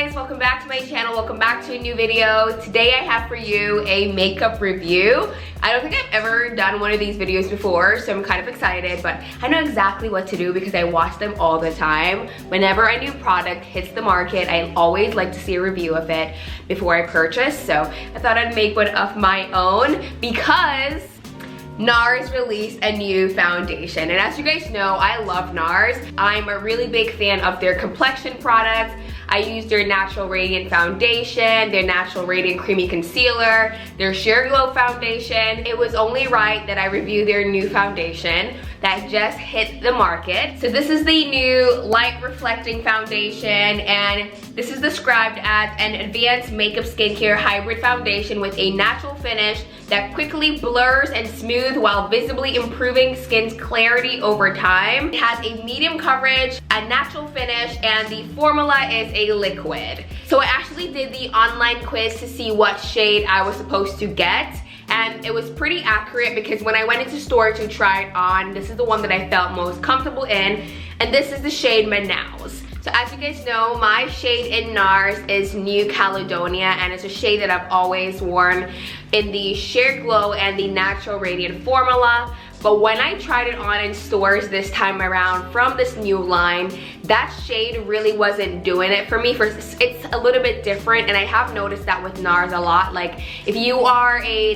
guys, welcome back to my channel. Welcome back to a new video. Today I have for you a makeup review. I don't think I've ever done one of these videos before, so I'm kind of excited, but I know exactly what to do because I watch them all the time. Whenever a new product hits the market, I always like to see a review of it before I purchase, so I thought I'd make one of my own because NARS released a new foundation, and as you guys know, I love NARS. I'm a really big fan of their complexion products. I use their Natural Radiant Foundation, their Natural Radiant Creamy Concealer, their Sheer Glow Foundation. It was only right that I review their new foundation that just hit the market. So this is the new light reflecting foundation, and this is described as an advanced makeup skincare hybrid foundation with a natural finish that quickly blurs and smooths while visibly improving skin's clarity over time. It has a medium coverage, a natural finish, and the formula is a liquid. So I actually did the online quiz to see what shade I was supposed to get, and it was pretty accurate because when I went into store to try it on, this is the one that I felt most comfortable in, and this is the shade MANAUS. So as you guys know, my shade in NARS is New Caledonia, and it's a shade that I've always worn in the Sheer Glow and the Natural Radiant formula. But when I tried it on in stores this time around from this new line, that shade really wasn't doing it for me. It's a little bit different, and I have noticed that with NARS a lot. Like, if you are a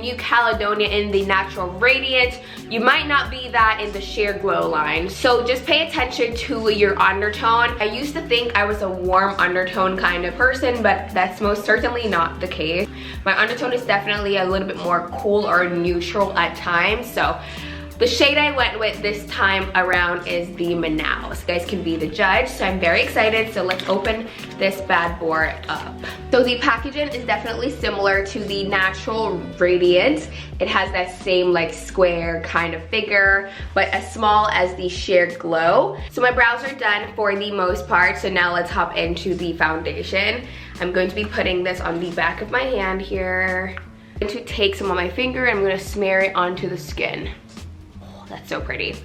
New Caledonia in the Natural Radiant, you might not be that in the Sheer Glow line. So just pay attention to your undertone. I used to think I was a warm undertone kind of person, but that's most certainly not the case. My undertone is definitely a little bit more cool or neutral at times. So the shade I went with this time around is the MANAUS. You guys can be the judge, so I'm very excited. So let's open this bad boy up. So the packaging is definitely similar to the Natural Radiant. It has that same like square kind of figure, but as small as the Sheer Glow. So my brows are done for the most part, so now let's hop into the foundation. I'm going to be putting this on the back of my hand here. I'm going to take some on my finger and I'm going to smear it onto the skin. That's so pretty.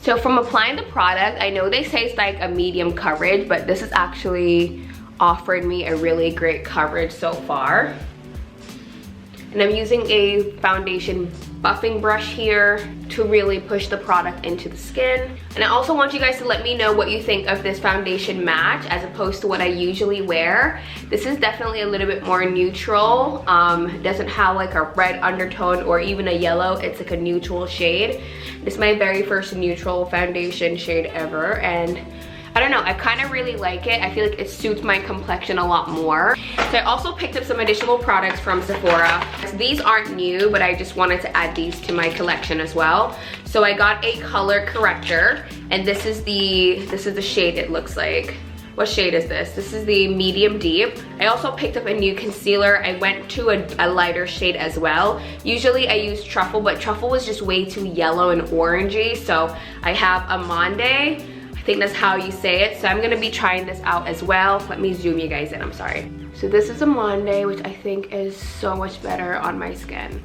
So from applying the product, I know they say it's like a medium coverage, but this has actually offered me a really great coverage so far. And I'm using a foundation buffing brush here to really push the product into the skin. And I also want you guys to let me know what you think of this foundation match as opposed to what I usually wear. This is definitely a little bit more neutral. It doesn't have like a red undertone or even a yellow. It's like a neutral shade. This is my very first neutral foundation shade ever, and I don't know, I kind of really like it. I feel like it suits my complexion a lot more. So I also picked up some additional products from Sephora. These aren't new, but I just wanted to add these to my collection as well. So I got a color corrector, and this is the shade it looks like. What shade is this? This is the medium deep. I also picked up a new concealer. I went to a lighter shade as well. Usually I use Truffle, but Truffle was just way too yellow and orangey. So I have Amande. I think that's how you say it. So I'm gonna be trying this out as well. Let me zoom you guys in, I'm sorry. So this is Amande, which I think is so much better on my skin.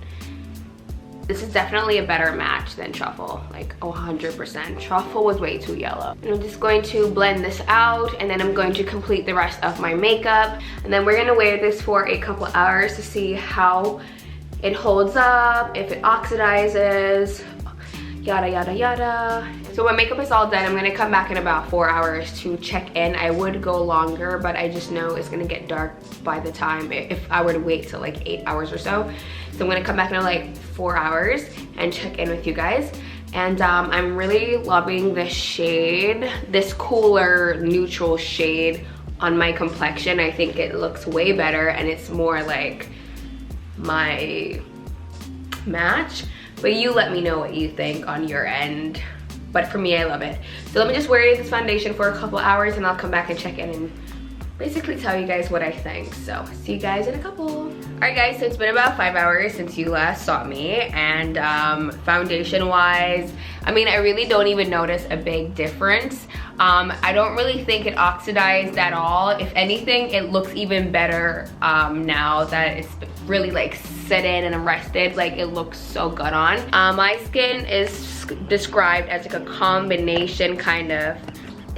This is definitely a better match than Truffle, like 100%. Truffle was way too yellow. And I'm just going to blend this out, and then I'm going to complete the rest of my makeup. And then we're gonna wear this for a couple hours to see how it holds up, if it oxidizes, yada yada yada. So when makeup is all done, I'm gonna come back in about 4 hours to check in. I would go longer, but I just know it's gonna get dark by the time if I were to wait till like 8 hours or so. So I'm gonna come back in like 4 hours and check in with you guys. And I'm really loving this shade, this cooler neutral shade on my complexion. I think it looks way better, and it's more like my match. But you let me know what you think on your end. But for me, I love it. So let me just wear this foundation for a couple hours, and I'll come back and check in and basically tell you guys what I think. So see you guys in a couple. All right guys, so it's been about 5 hours since you last saw me, and foundation wise, I mean, I really don't even notice a big difference. I don't really think it oxidized at all. If anything, it looks even better now that it's really like set in and rested. Like, it looks so good on. My skin is described as like a combination kind of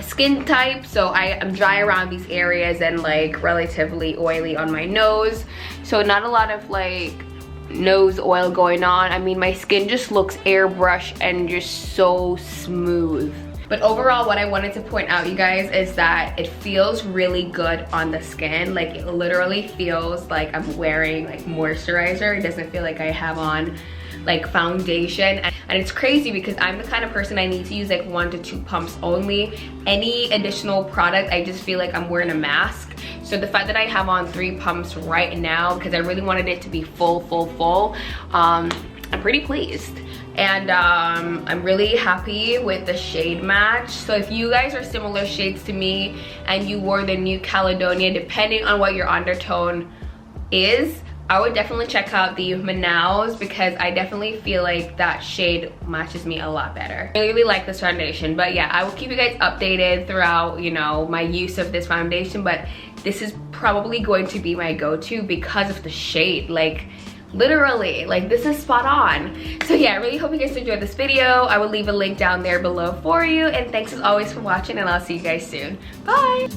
skin type, so I am dry around these areas and like relatively oily on my nose, so not a lot of like nose oil going on. I mean, my skin just looks airbrushed and just so smooth. But overall, what I wanted to point out, you guys, is that it feels really good on the skin. Like, it literally feels like I'm wearing like moisturizer. It doesn't feel like I have on like foundation. And it's crazy because I'm the kind of person, I need to use like 1 to 2 pumps only. Any additional product, I just feel like I'm wearing a mask. So the fact that I have on 3 pumps right now, because I really wanted it to be full, I'm pretty pleased. And I'm really happy with the shade match. So if you guys are similar shades to me and you wore the New Caledonia, depending on what your undertone is, I would definitely check out the MANAUS, because I definitely feel like that shade matches me a lot better. I really like this foundation. But yeah, I will keep you guys updated throughout, you know, my use of this foundation. But this is probably going to be my go-to because of the shade. Like, literally, like, this is spot on. So yeah, I really hope you guys enjoyed this video. I will leave a link down there below for you, and thanks as always for watching, and I'll see you guys soon. Bye.